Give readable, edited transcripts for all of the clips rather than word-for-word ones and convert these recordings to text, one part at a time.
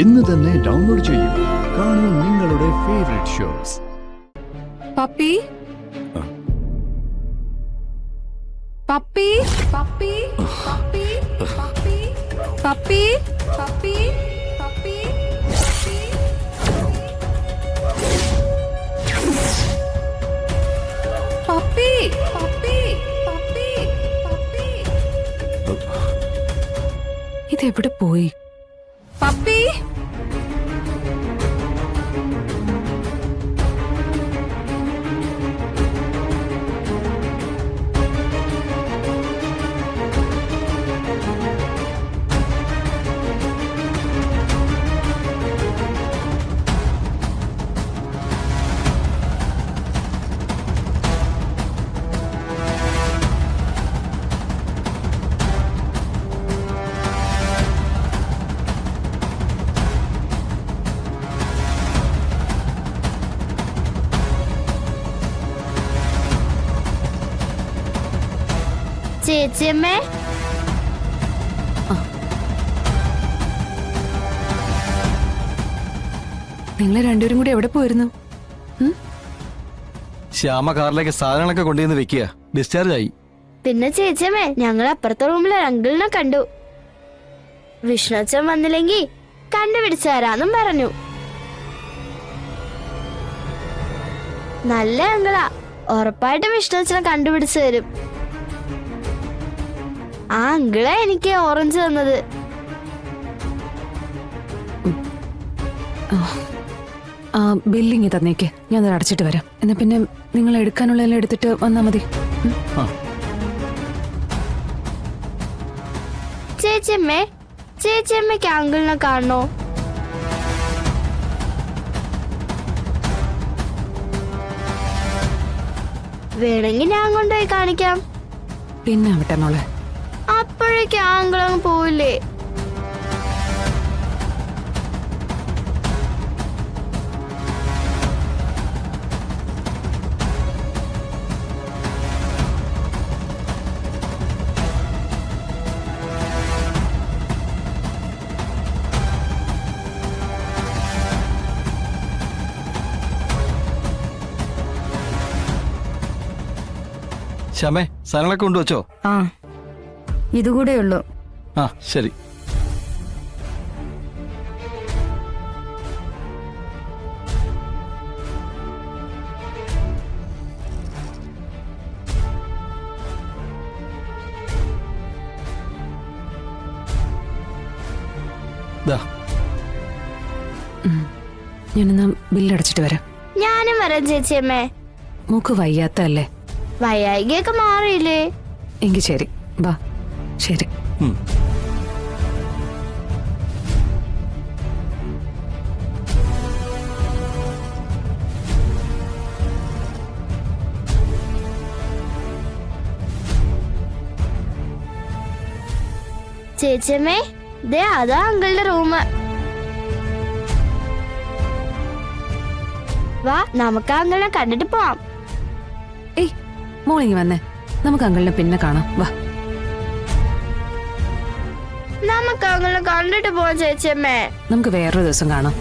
ഇന്ന് തന്നെ ഡൗൺലോഡ് ചെയ്യൂ. കാണൂ നിങ്ങളുടെ favourite shows. Puppy puppy puppy puppy puppy puppy puppy puppy puppy puppy puppy puppy ഇതെവിടെ പോയി? പപ്പി ചേച്ചിയമ്മേ, നിങ്ങൾ രണ്ടുപേരും കൂടി എവിടെ പോയിരുന്നു? ശ്യാമ കാറിലേക്ക് സാധനങ്ങളൊക്കെ കൊണ്ടുവന്ന് വെക്കുക. ഡിസ്ചാർജ് ആയി. പിന്നെ ചേച്ചിയമ്മേ, ഞങ്ങൾ അപ്പുറത്തെ റൂമിലെ അങ്കിളിനെ കണ്ടു. വിഷ്ണുച്ചൻ വന്നില്ലെങ്കി കണ്ടുപിടിച്ചു തരാന്നും പറഞ്ഞു. നല്ല അങ്കിളാ, ഉറപ്പായിട്ട് വിഷ്ണുച്ചനെ കണ്ടുപിടിച്ചു തരും. ആ അങ്കിളെ എനിക്ക് ഓറഞ്ച് തന്നത്. ബില്ലിങ് തന്നേക്ക്, ഞാൻ അത് അടച്ചിട്ട് വരാം. എന്നാ പിന്നെ നിങ്ങൾ എടുക്കാനുള്ളതെല്ലാം എടുത്തിട്ട് വന്നാ മതി. ചേച്ചിയമ്മേ, ചേച്ചിയമ്മയ്ക്ക് അങ്കിളിനെ കാണണോ? വേണമെങ്കിൽ ഞാൻ കൊണ്ടുപോയി കാണിക്കാം. പിന്നെ ആവട്ടെ മോളെ. അപ്പോഴേക്ക് അങ്കിളങ്ങ് പോവില്ലേ? ശ്യാമേ, സാധനങ്ങളൊക്കെ കൊണ്ടുവച്ചോ? ആ, ഇതുകൂടെ ഉള്ളൂ. ആ ശരി. ഞാനെന്നാ ബില്ലടച്ചിട്ട് വരാം. ഞാനും വരാം ചേച്ചിയമ്മേ. മൂക്ക് വയ്യാത്തല്ലേ? വയ്യായികയൊക്കെ മാറിയില്ലേ? എങ്കി ശരി, വാ. ശരി. ചേച്ചിയമ്മേ, ദേ അതാ അങ്കിളുടെ റൂം. വാ, നമുക്ക് അങ്കിളിനെ കണ്ടിട്ട് പോവാം. ഏയ് മോളിങ്ങി വന്നേ, നമുക്ക് അങ്കിളിനെ പിന്നെ കാണാം. വാ, നമുക്ക് അങ്കിളിനെ കണ്ടിട്ട് പോവാം ചേച്ചിയമ്മേ. നമുക്ക് വേറൊരു ദിവസം കാണാം.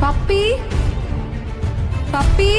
Puppy puppy